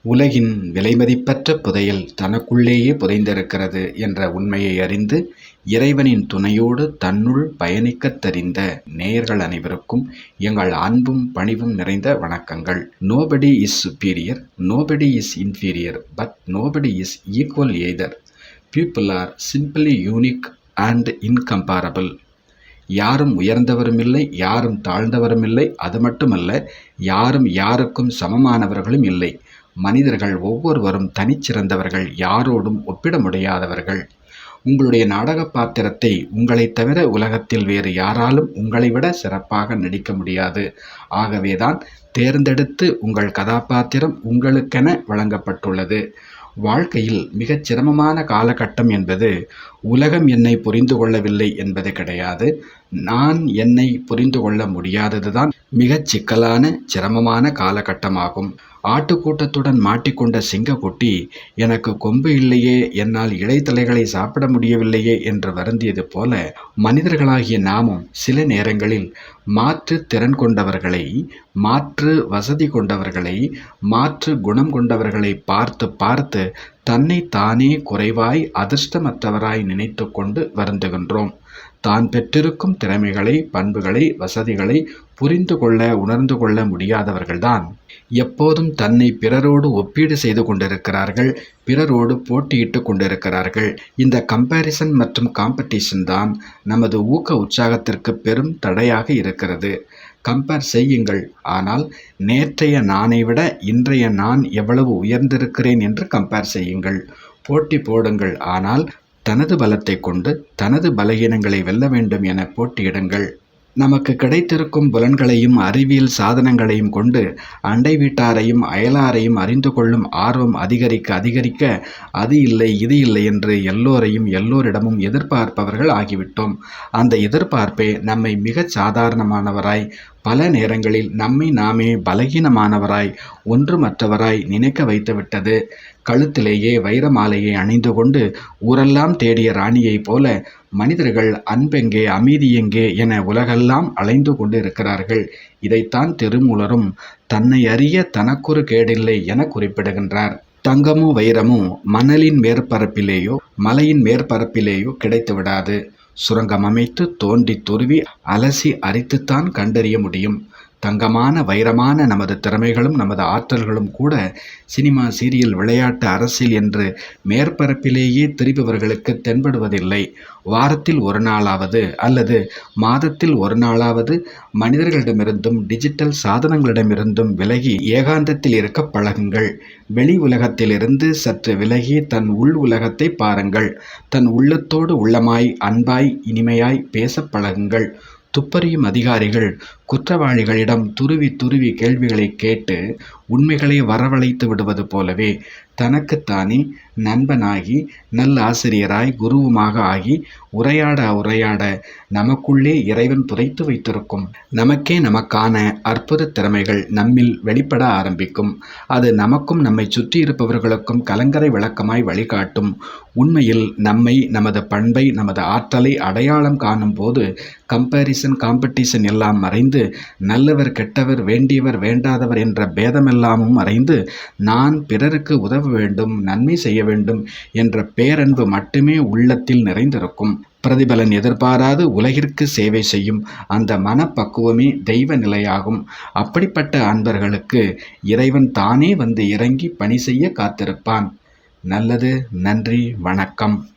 உலகின் விலைமதிப்பற்ற புதையல் தனக்குள்ளேயே புதைந்திருக்கிறது என்ற உண்மையை அறிந்து இறைவனின் துணையோடு தன்னுள் பயணிக்கத் தெரிந்த நேயர்கள் அனைவருக்கும் எங்கள் அன்பும் பணிவும் நிறைந்த வணக்கங்கள். Nobody is superior, nobody is inferior, but nobody is equal either. People are simply unique and incomparable. யாரும் உயர்ந்தவரும் இல்லை, யாரும் தாழ்ந்தவரும் இல்லை. அது மட்டுமல்ல, யாரும் யாருக்கும் சமமானவர்களும் இல்லை. மனிதர்கள் ஒவ்வொருவரும் தனிச்சிறந்தவர்கள், யாரோடும் ஒப்பிட முடியாதவர்கள். உங்களுடைய நாடக பாத்திரத்தை உங்களைத் தவிர உலகத்தில் வேறு யாராலும் உங்களை விட சிறப்பாக நடிக்க முடியாது. ஆகவேதான் தேர்ந்தெடுத்து உங்கள் கதாபாத்திரம் உங்களுக்கென வழங்கப்பட்டுள்ளது. வாழ்க்கையில் மிகச் சிரமமான காலகட்டம் என்பது உலகம் என்னை புரிந்து கொள்ளவில்லை என்பது கிடையாது. நான் என்னை புரிந்து கொள்ள முடியாததுதான் மிகச் சிக்கலான சிரமமான காலகட்டமாகும். ஆட்டுக்கூட்டத்துடன் மாட்டிக்கொண்ட சிங்கக்குட்டி எனக்கு கொம்பு இல்லையே, என்னால் இலைத்தலைகளை சாப்பிட முடியவில்லையே என்று வருந்தியது போல மனிதர்களாகிய நாமும் சில நேரங்களில் மாற்று திறன் கொண்டவர்களை, மாற்று வசதி கொண்டவர்களை, மாற்று குணம் கொண்டவர்களை பார்த்து பார்த்து தன்னை தானே குறைவாய் அதிர்ஷ்டமற்றவராய் நினைத்து கொண்டு வருந்துகின்றோம். தான் பெற்றிருக்கும் திறமைகளை, பண்புகளை, வசதிகளை புரிந்து கொள்ள, உணர்ந்து கொள்ள முடியாதவர்கள்தான் எப்போதும் தன்னை பிறரோடு ஒப்பீடு செய்து கொண்டிருக்கிறார்கள், பிறரோடு போட்டியிட்டு கொண்டிருக்கிறார்கள். இந்த கம்பேரிசன் மற்றும் காம்படிஷன் தான் நமது ஊக்க உற்சாகத்திற்கு பெரும் தடையாக இருக்கிறது. கம்பேர் செய்யுங்கள், ஆனால் நேற்றைய நானை விட இன்றைய நான் எவ்வளவு உயர்ந்திருக்கிறேன் என்று கம்பேர் செய்யுங்கள். போட்டி போடுங்கள், ஆனால் தனது பலத்தை கொண்டு தனது பலகீனங்களை வெல்ல வேண்டும் என போட்டியிடுங்கள். நமக்கு கிடைத்திருக்கும் புலன்களையும் அறிவியல் சாதனங்களையும் கொண்டு அண்டை வீட்டாரையும் அயலாரையும் அறிந்து கொள்ளும் ஆர்வம் அதிகரிக்க அது இல்லை இது இல்லை என்று எல்லோரையும் எல்லோரிடமும் எதிர்பார்ப்பவர்கள் ஆகிவிட்டோம். அந்த எதிர்பார்ப்பே நம்மை மிகச் சாதாரணமானவராய், பல நேரங்களில் நம்மை நாமே பலகீனமானவராய், ஒன்றுமற்றவராய் நினைக்க வைத்துவிட்டது. கழுத்திலேயே வைர மாலையை அணிந்து கொண்டு ஊரெல்லாம் தேடிய ராணியைப் போல மனிதர்கள் அன்பெங்கே, அமைதி எங்கே என உலகெல்லாம் அலைந்து கொண்டு இருக்கிறார்கள். இதைத்தான் திருமூலரும் தன்னை அறிய தனக்கொரு கேடில்லை என குறிப்பிடுகின்றார். தங்கமோ வைரமோ மணலின் மேற்பரப்பிலேயோ மலையின் மேற்பரப்பிலேயோ கிடைத்து விடாது. சுரங்கம் அமைத்து தோண்டி துருவி அலசி அரித்துத்தான் கண்டறிய முடியும். தங்கமான வைரமான நமது திறமைகளும் நமது ஆற்றல்களும் கூட சினிமா, சீரியல், விளையாட்டு, அரசியல் என்று மேற்பரப்பிலேயே திரிபவர்களுக்கு தென்படுவதில்லை. வாரத்தில் ஒரு நாளாவது அல்லது மாதத்தில் ஒரு நாளாவது மனிதர்களிடமிருந்தும் டிஜிட்டல் சாதனங்களிடமிருந்தும் விலகி ஏகாந்தத்தில் இருக்க பழகுங்கள். வெளி உலகத்திலிருந்து சற்று விலகி தன் உள் உலகத்தை பாருங்கள். தன் உள்ளத்தோடு உள்ளமாய், அன்பாய், இனிமையாய் பேச பழகுங்கள். துப்பறியும் அதிகாரிகள் குற்றவாளிகளிடம் துருவி துருவி கேள்விகளை கேட்டு உண்மைகளை வரவழைத்து விடுவது போலவே தனக்குத்தானே நண்பனாகி, நல்ல ஆசிரியராய், குருவுமாக ஆகி உரையாட நமக்குள்ளே இறைவன் புதைத்து வைத்திருக்கும் நமக்கே நமக்கான அற்புத திறமைகள் நம்மில் வெளிப்பட ஆரம்பிக்கும். அது நமக்கும் நம்மை சுற்றி இருப்பவர்களுக்கும் கலங்கரை விளக்கமாய் வழிகாட்டும். உண்மையில் நம்மை, நமது பண்பை, நமது ஆற்றலை அடையாளம் காணும் போது கம்பேரிசன், காம்படிஷன் எல்லாம் மறைந்து நல்லவர், கெட்டவர், வேண்டியவர், வேண்டாதவர் என்ற பேதமெல்லாமும் மறைந்து நான் பிறருக்கு உதவ வேண்டும், நன்மை செய்ய வேண்டும் என்ற பேரன்பு மட்டுமே உள்ளத்தில் நிறைந்திருக்கும். பிரதிபலன் எதிர்பாராது உலகிற்கு சேவை செய்யும் அந்த மனப்பக்குவமே தெய்வ நிலையாகும். அப்படிப்பட்ட அன்பர்களுக்கு இறைவன் தானே வந்து இறங்கி பணி செய்ய காத்திருப்பான். நல்லது. நன்றி. வணக்கம்.